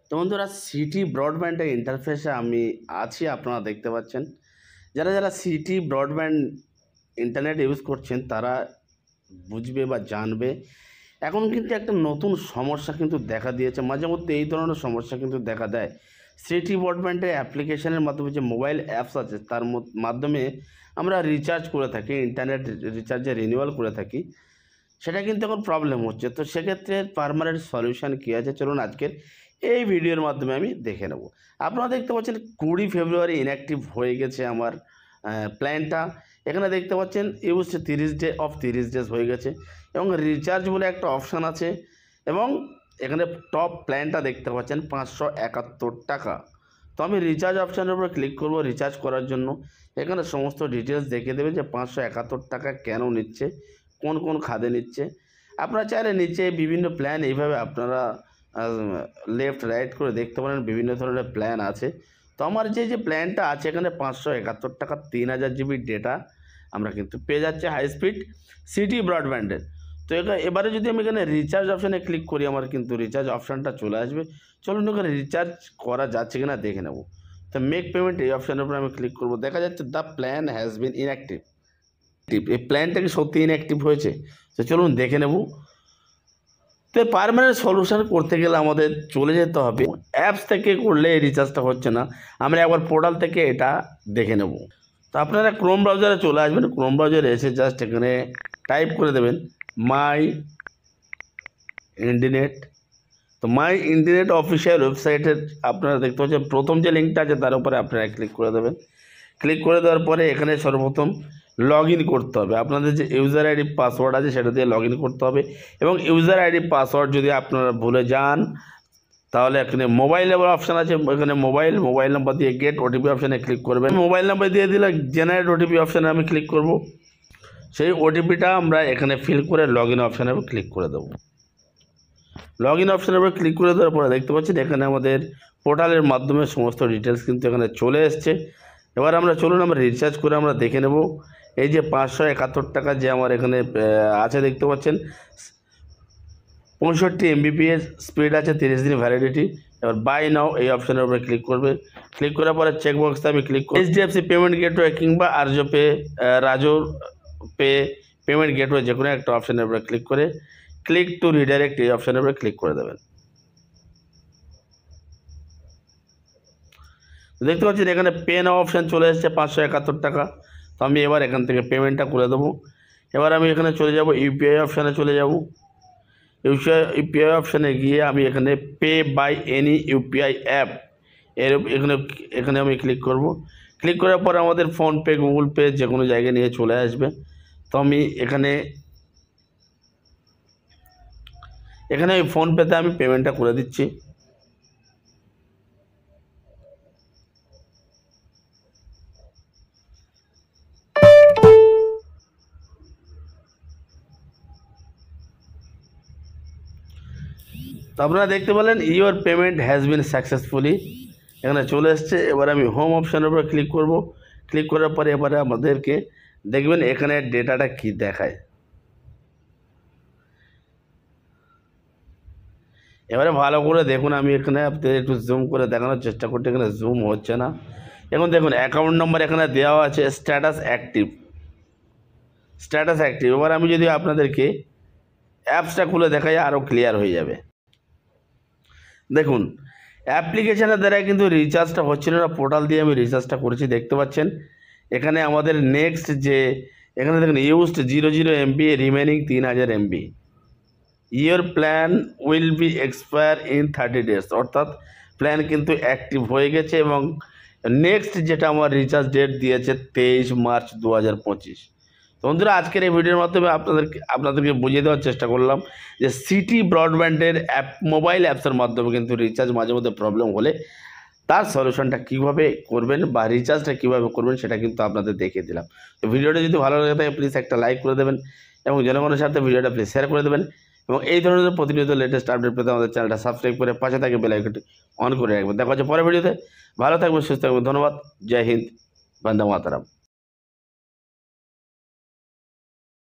তো বন্ধুরা, সিটি ব্রডব্যান্ডের ইন্টারফেসে আমি আছি, আপনারা দেখতে পাচ্ছেন। যারা যারা সিটি ব্রডব্যান্ড ইন্টারনেট ইউজ করছেন তারা বুঝবে বা জানবে। এখন কিন্তু একটা নতুন সমস্যা কিন্তু দেখা দিয়েছে, মাঝে মধ্যে এই ধরনের সমস্যা কিন্তু দেখা দেয়। সিটি ব্রডব্যান্ডের অ্যাপ্লিকেশনের মাধ্যমে যে মোবাইল অ্যাপস আছে তার মাধ্যমে আমরা রিচার্জ করে থাকি, ইন্টারনেট রিচার্জে রিনিউয়াল করে থাকি, সেটা কিন্তু এখন প্রবলেম হচ্ছে। তো সেক্ষেত্রে পার্মানেন্ট সলিউশন কী আছে, চলুন আজকের এই ভিডিওর মাধ্যমে আমি দেখে নেব। আপনারা দেখতে পাচ্ছেন 20 ফেব্রুয়ারি ইনঅ্যাক্টিভ হয়ে গেছে আমার প্ল্যানটা। এখানে দেখতে পাচ্ছেন ইউজ 30 ডেজ হয়ে গেছে এবং রিচার্জ বলে একটা অপশান আছে এবং এখানে টপ প্ল্যানটা দেখতে পাচ্ছেন 571 টাকা। তো আমি রিচার্জ অপশানের উপরে ক্লিক করব রিচার্জ করার জন্য। এখানে সমস্ত ডিটেলস দেখিয়ে দেবে যে 571 টাকা কেন নিচ্ছে, কোন কোন খাদে নিচ্ছে। আপনারা চাইলে নিচে বিভিন্ন প্ল্যান এইভাবে আপনারা লেফট রাইট করে দেখতে পারেন, বিভিন্ন ধরনের প্ল্যান আছে। তো আমার যে প্ল্যানটা আছে এখানে 571 টাকা 3000 জিবি ডেটা আমরা কিন্তু পেয়ে যাচ্ছে হাই স্পিড সিটি ব্রডব্যান্ডের। তো এবারে যদি আমি এখানে রিচার্জ অপশানে ক্লিক করি আমার কিন্তু রিচার্জ অপশানটা চলে আসবে। চলুন এখানে রিচার্জ করা যাচ্ছে কিনা দেখে নেব। তো মেক পেমেন্ট এই অপশানের উপরে আমি ক্লিক করব, দেখা যাচ্ছে the plan has been inactive. এই প্ল্যানটা কি সত্যি ইনঅ্যাক্টিভ হয়েছে? তো চলুন দেখে নেব। তো পার্মানেন্ট সলিউশন করতে গেলে আমাদের চলে যেতে হবে অ্যাপস থেকে, করলে এই রিচার্জটা হচ্ছে না। আমরা একবার পোর্টাল থেকে এটা দেখে নেব। তো আপনারা ক্রোম ব্রাউজারে চলে আসবেন, ক্রোম ব্রাউজারে এসে জাস্ট এখানে টাইপ করে দেবেন মাই ইন্টারনেট। তো মাই ইন্টারনেট অফিসিয়াল ওয়েবসাইটের আপনারা দেখতে পাচ্ছেন প্রথম যে লিঙ্কটা আছে তার উপরে আপনারা ক্লিক করে দেবেন। ক্লিক করে দেওয়ার পরে এখানে সর্বপ্রথম লগ ইন করতে হবে। আপনাদের যে ইউজার আইডি পাসওয়ার্ড আছে সেটা দিয়ে লগ ইন করতে হবে এবং ইউজার আইডি পাসওয়ার্ড যদি আপনারা ভুলে যান তাহলে এখানে মোবাইল নাম্বার অপশান আছে, এখানে মোবাইল নাম্বার দিয়ে গেট ওটিপি অপশানে ক্লিক করবেন। মোবাইল নাম্বার দিয়ে দিলে জেনারেট ওটিপি অপশানে আমি ক্লিক করব। সেই ওটিপিটা আমরা এখানে ফিল করে লগ ইন অপশানের উপর ক্লিক করে দেবো। লগ ইন অপশানের উপর ক্লিক করে দেওয়ার পরে দেখতে পাচ্ছেন এখানে আমাদের পোর্টালের মাধ্যমে সমস্ত ডিটেলস কিন্তু এখানে চলে এসছে। এবার আমরা চলুন আমরা রিচার্জ করে আমরা দেখে নেব। এই যে 571 টাকা যে আমার এখানে আছে দেখতে পাচ্ছেন, 65 MBPS স্পিড আছে, 30 দিন ভ্যালিডিটি। এবার বাই নাও এই অপশানের উপরে ক্লিক করবে। ক্লিক করার পরে চেকবক্সে আমি ক্লিক করব HDFC পেমেন্ট গেটওয়ে কিংবা আরজো পে, রাজোর পে পেমেন্ট গেটওয়ে যে কোনো একটা অপশানের উপরে ক্লিক করে ক্লিক টু রিডাইরেক্ট এই অপশানের উপরে ক্লিক করে দেবেন। দেখতে পাচ্ছেন এখানে পে নাও অপশান চলে এসেছে 571 টাকা। তো আমি এবার এখান থেকে পেমেন্টটা করে দেবো। এবার আমি এখানে চলে যাব ইউপিআই অপশানে চলে যাব। ইউপিআই অপশানে গিয়ে আমি এখানে pay by any UPI app এখানে আমি ক্লিক করব। ক্লিক করার পর আমাদের ফোনপে, গুগল পে যে কোনো জায়গায় নিয়ে চলে আসবে। তো আমি এখানে ওই ফোনপেতে আমি পেমেন্টটা করে দিচ্ছি। তো আপনারা দেখতে পেলেন your payment has been successfully এখানে চলে এসছে। এবার আমি হোম অপশানের উপরে ক্লিক করব। ক্লিক করার পরে এবারে আমাদেরকে দেখবেন এখানে ডেটাটা কি দেখায়। এবারে ভালো করে দেখুন, আমি এখানে আপনাদের একটু জুম করে দেখানোর চেষ্টা করছি, এখানে জুম হচ্ছে না। এখন দেখুন অ্যাকাউন্ট নম্বর এখানে দেওয়া আছে স্ট্যাটাস অ্যাক্টিভ। এবার আমি যদি আপনাদেরকে অ্যাপসটা খুলে দেখাই আরও ক্লিয়ার হয়ে যাবে। দেখুন অ্যাপ্লিকেশনের দ্বারা কিন্তু রিচার্জটা হচ্ছিল না, পোর্টাল দিয়ে আমি রিচার্জটা করেছি। দেখতে পাচ্ছেন এখানে আমাদের নেক্সট যে এখানে দেখুন used 00 MB, remaining 3000 MB, your plan will be expire in 30 days, অর্থাৎ প্ল্যান কিন্তু অ্যাক্টিভ হয়ে গেছে এবং নেক্সট যেটা আমার রিচার্জ ডেট দিয়েছে 23 মার্চ 2025। বন্ধুরা আজকের এই ভিডিওর মাধ্যমে আপনাদেরকে বুঝিয়ে দেওয়ার চেষ্টা করলাম যে সিটি ব্রডব্যান্ডের মোবাইল অ্যাপসের মাধ্যমে কিন্তু রিচার্জ মাঝে মধ্যে প্রবলেম হলে তার সলিউশনটা কীভাবে করবেন বা রিচার্জটা কীভাবে করবেন সেটা কিন্তু আপনাদের দেখিয়ে দিলাম। তো ভিডিওটা যদি ভালো লাগে থাকে প্লিজ একটা লাইক করে দেবেন এবং জনগণের সাথে ভিডিওটা প্লিজ শেয়ার করে দেবেন এবং এই ধরনের প্রতিনিয়ত লেটেস্ট আপডেট পেতে আমাদের চ্যানেলটা সাবস্ক্রাইব করে পাশে থাকে বেল আইকনটি অন করে রাখবেন। দেখা হচ্ছে পরের ভিডিওতে। ভালো থাকবেন, সুস্থ থাকবেন। ধন্যবাদ। জয় হিন্দ, বন্দে মাতরম।